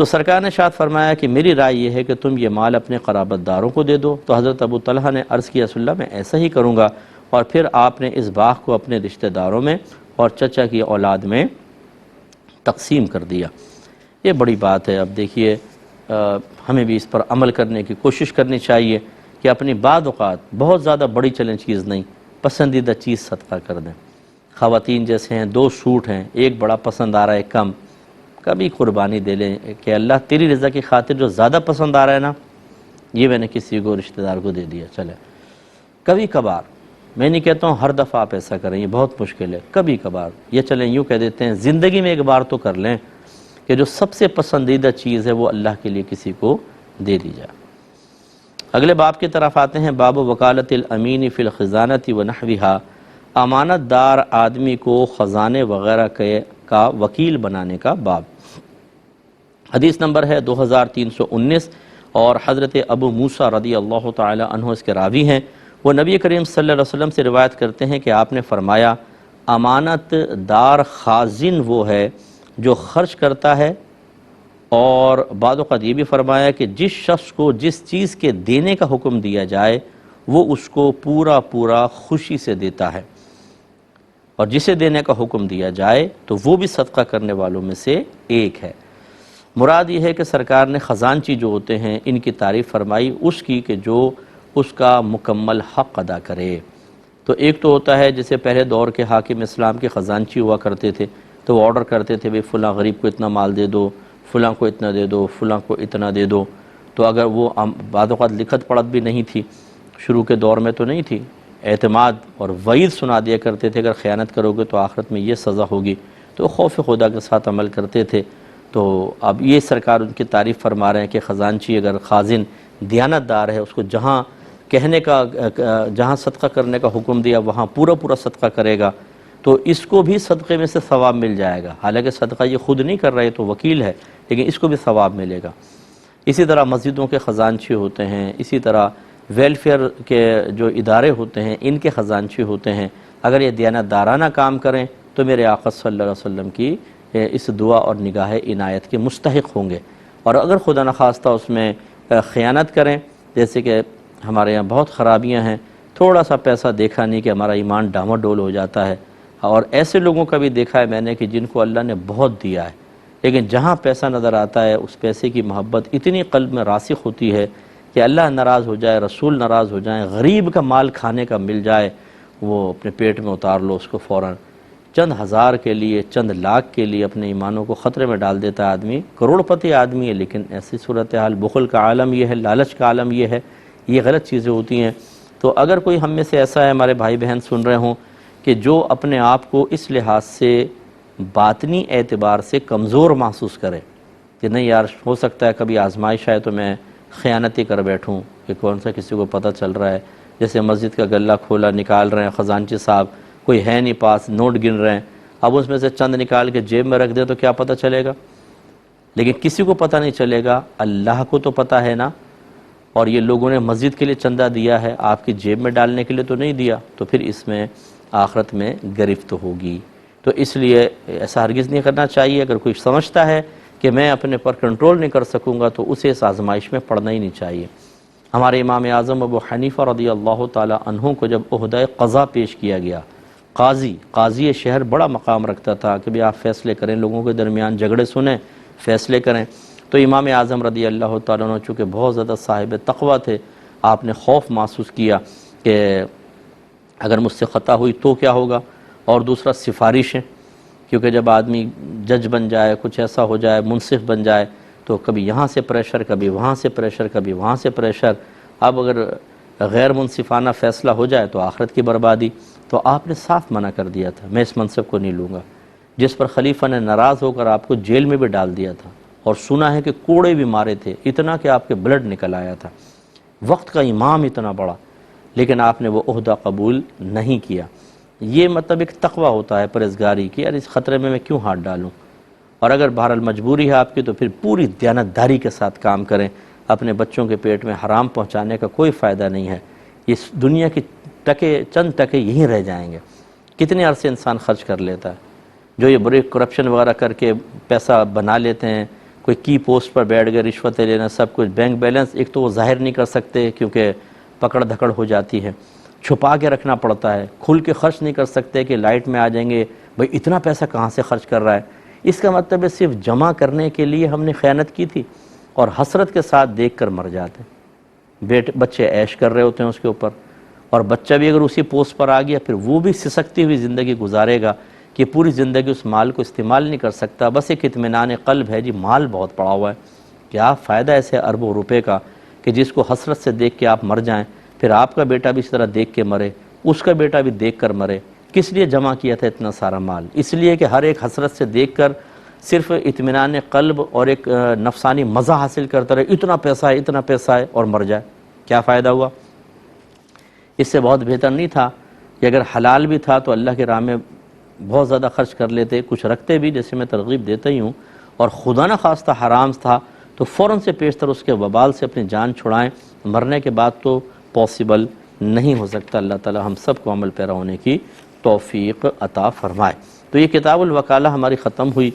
تو سرکار نے ارشاد فرمایا کہ میری رائے یہ ہے کہ تم یہ مال اپنے قرابت داروں کو دے دو۔ تو حضرت ابو طلحہ نے عرض کیا رسول اللہ میں ایسا ہی کروں گا، اور پھر آپ نے اس باغ کو اپنے رشتہ داروں میں اور چچا کی اولاد میں تقسیم کر دیا۔ یہ بڑی بات ہے۔ اب دیکھیے ہمیں بھی اس پر عمل کرنے کی کوشش کرنی چاہیے کہ اپنی بعض اوقات بہت زیادہ بڑی چیز نہیں، پسندیدہ چیز صدقہ کر دیں۔ خواتین جیسے ہیں، 2 سوٹ ہیں، ایک بڑا پسند آ رہا ہے کم، کبھی قربانی دے لیں کہ اللہ تیری رضا کی خاطر جو زیادہ پسند آ رہا ہے نا، یہ میں نے کسی کو رشتہ دار کو دے دیا۔ چلے کبھی کبھار، میں نہیں کہتا ہوں ہر دفعہ آپ ایسا کریں، یہ بہت مشکل ہے، کبھی کبھار یہ چلیں یوں کہہ دیتے ہیں زندگی میں ایک بار تو کر لیں کہ جو سب سے پسندیدہ چیز ہے وہ اللہ کے لیے کسی کو دے دی جائے۔ اگلے باب کی طرف آتے ہیں، باب وکالت الامین فی الخزانۃ ونحوہا، امانت دار آدمی کو خزانے وغیرہ کا وکیل بنانے کا باب۔ حدیث نمبر ہے 2319، اور حضرت ابو موسیٰ رضی اللہ تعالی عنہ اس کے راوی ہیں۔ وہ نبی کریم صلی اللہ علیہ وسلم سے روایت کرتے ہیں کہ آپ نے فرمایا امانت دار خازن وہ ہے جو خرچ کرتا ہے، اور بعض اوقات یہ بھی فرمایا کہ جس شخص کو جس چیز کے دینے کا حکم دیا جائے وہ اس کو پورا پورا خوشی سے دیتا ہے، اور جسے دینے کا حکم دیا جائے تو وہ بھی صدقہ کرنے والوں میں سے ایک ہے۔ مراد یہ ہے کہ سرکار نے خزانچی جو ہوتے ہیں ان کی تعریف فرمائی اس کی کہ جو اس کا مکمل حق ادا کرے۔ تو ایک تو ہوتا ہے جیسے پہلے دور کے حاکم اسلام کے خزانچی ہوا کرتے تھے، تو وہ آرڈر کرتے تھے بھئی فلاں غریب کو اتنا مال دے دو، فلاں کو اتنا دے دو، فلاں کو اتنا دے دو۔ تو اگر وہ بعض اوقات لکھت پڑھت بھی نہیں تھی، شروع کے دور میں تو نہیں تھی، اعتماد اور وعید سنا دیا کرتے تھے اگر خیانت کرو گے تو آخرت میں یہ سزا ہوگی، تو خوف خدا کے ساتھ عمل کرتے تھے۔ تو اب یہ سرکار ان کی تعریف فرما رہے ہیں کہ خزانچی اگر خازن دیانت دار ہے، اس کو جہاں کہنے کا جہاں صدقہ کرنے کا حکم دیا وہاں پورا پورا صدقہ کرے گا تو اس کو بھی صدقے میں سے ثواب مل جائے گا۔ حالانکہ صدقہ یہ خود نہیں کر رہے تو وکیل ہے، لیکن اس کو بھی ثواب ملے گا۔ اسی طرح مسجدوں کے خزانچی ہوتے ہیں، اسی طرح ویلفیئر کے جو ادارے ہوتے ہیں ان کے خزانچی ہوتے ہیں، اگر یہ دیانت دارانہ کام کریں تو میرے آقا صلی اللہ علیہ وسلم کی اس دعا اور نگاہ عنایت کے مستحق ہوں گے۔ اور اگر خدا نخواستہ اس میں خیانت کریں، جیسے کہ ہمارے یہاں بہت خرابیاں ہیں، تھوڑا سا پیسہ دیکھا نہیں کہ ہمارا ایمان ڈاواڈول ہو جاتا ہے، اور ایسے لوگوں کا بھی دیکھا ہے میں نے کہ جن کو اللہ نے بہت دیا ہے، لیکن جہاں پیسہ نظر آتا ہے اس پیسے کی محبت اتنی قلب میں راسخ ہوتی ہے کہ اللہ ناراض ہو جائے، رسول ناراض ہو جائیں، غریب کا مال کھانے کا مل جائے، وہ اپنے پیٹ میں اتار لو اس کو فوراً۔ چند ہزار کے لیے، چند لاکھ کے لیے اپنے ایمانوں کو خطرے میں ڈال دیتا ہے آدمی، کروڑپتی آدمی ہے لیکن ایسی صورتحال، بخل کا عالم یہ ہے، لالچ کا عالم یہ ہے، یہ غلط چیزیں ہوتی ہیں۔ تو اگر کوئی ہم میں سے ایسا ہے، ہمارے بھائی بہن سن رہے ہوں کہ جو اپنے آپ کو اس لحاظ سے باطنی اعتبار سے کمزور محسوس کرے کہ نہیں یار ہو سکتا ہے کبھی آزمائش آئے تو میں خیانتی کر بیٹھوں کہ کون سا کسی کو پتہ چل رہا ہے، جیسے مسجد کا گلہ کھولا نکال رہے ہیں خزانچی صاحب، کوئی ہے نہیں پاس، نوٹ گن رہے ہیں، اب اس میں سے چند نکال کے جیب میں رکھ دیں تو کیا پتہ چلے گا؟ لیکن کسی کو پتہ نہیں چلے گا، اللہ کو تو پتہ ہے نا۔ اور یہ لوگوں نے مسجد کے لیے چندہ دیا ہے، آپ کی جیب میں ڈالنے کے لیے تو نہیں دیا، تو پھر اس میں آخرت میں گرفت ہوگی۔ تو اس لیے ایسا ہرگز نہیں کرنا چاہیے۔ اگر کوئی سمجھتا ہے کہ میں اپنے پر کنٹرول نہیں کر سکوں گا تو اسے اس آزمائش میں پڑنا ہی نہیں چاہیے۔ ہمارے امام اعظم ابو حنیفہ رضی اللہ تعالی عنہ کو جب عہدہ قضا پیش کیا گیا، قاضی شہر بڑا مقام رکھتا تھا کہ بھی آپ فیصلے کریں، لوگوں کے درمیان جھگڑے سنیں، فیصلے کریں۔ تو امام اعظم رضی اللہ تعالیٰ عنہ چونکہ بہت زیادہ صاحب تقویٰ تھے، آپ نے خوف محسوس کیا کہ اگر مجھ سے خطا ہوئی تو کیا ہوگا، اور دوسرا سفارشیں، کیونکہ جب آدمی جج بن جائے، کچھ ایسا ہو جائے، منصف بن جائے تو کبھی یہاں سے پریشر، کبھی وہاں سے پریشر، کبھی وہاں سے پریشر، اب اگر غیر منصفانہ فیصلہ ہو جائے تو آخرت کی بربادی۔ تو آپ نے صاف منع کر دیا تھا میں اس منصب کو نہیں لوں گا، جس پر خلیفہ نے ناراض ہو کر آپ کو جیل میں بھی ڈال دیا تھا، اور سنا ہے کہ کوڑے بھی مارے تھے، اتنا کہ آپ کے بلڈ نکل آیا تھا، وقت کا امام اتنا بڑا، لیکن آپ نے وہ عہدہ قبول نہیں کیا۔ یہ مطلب ایک تقویٰ ہوتا ہے پرہیزگاری کی، یار اس خطرے میں کیوں ہاتھ ڈالوں، اور اگر بہرحال مجبوری ہے آپ کی تو پھر پوری دیانتداری کے ساتھ کام کریں۔ اپنے بچوں کے پیٹ میں حرام پہنچانے کا کوئی فائدہ نہیں ہے، اس دنیا کی چند ٹکے یہیں رہ جائیں گے۔ کتنے عرصے انسان خرچ کر لیتا ہے، جو یہ بڑے کرپشن وغیرہ کر کے پیسہ بنا لیتے ہیں، کوئی کی پوسٹ پر بیٹھ گئے، رشوتیں لینا، سب کچھ، بینک بیلنس ایک تو وہ ظاہر نہیں کر سکتے کیونکہ پکڑ دھکڑ ہو جاتی ہے، چھپا کے رکھنا پڑتا ہے، کھل کے خرچ نہیں کر سکتے کہ لائٹ میں آ جائیں گے بھئی اتنا پیسہ کہاں سے خرچ کر رہا ہے۔ اس کا مطلب ہے صرف جمع کرنے کے لیے ہم نے خیانت کی تھی اور حسرت کے ساتھ دیکھ کر مر جاتے ہیں۔ بچے عیش کر رہے ہوتے ہیں اس کے اوپر، اور بچہ بھی اگر اسی پوسٹ پر آ گیا پھر وہ بھی سسکتی ہوئی زندگی گزارے گا کہ پوری زندگی اس مال کو استعمال نہیں کر سکتا، بس ایک اطمینان قلب ہے جی مال بہت پڑا ہوا ہے۔ کیا فائدہ ایسے اربوں روپے کا کہ جس کو حسرت سے دیکھ کے آپ مر جائیں، پھر آپ کا بیٹا بھی اس طرح دیکھ کے مرے، اس کا بیٹا بھی دیکھ کر مرے۔ کس لیے جمع کیا تھا اتنا سارا مال؟ اس لیے کہ ہر ایک حسرت سے دیکھ کر صرف اطمینان قلب اور ایک نفسانی مزہ حاصل کرتا رہے، اتنا پیسہ ہے اور مر جائے۔ کیا فائدہ ہوا؟ اس سے بہت بہتر نہیں تھا کہ اگر حلال بھی تھا تو اللہ کی راہ میں بہت زیادہ خرچ کر لیتے، کچھ رکھتے بھی جیسے میں ترغیب دیتا ہی ہوں، اور خدا نہ خواستہ حرام تھا تو فوراً سے پیشتر اس کے وبال سے اپنی جان چھڑائیں، مرنے کے بعد تو پاسبل نہیں ہو سکتا۔ اللہ تعالی ہم سب کو عمل پیرا ہونے کی توفیق عطا فرمائے۔ تو یہ کتاب الوکالہ ہماری ختم ہوئی۔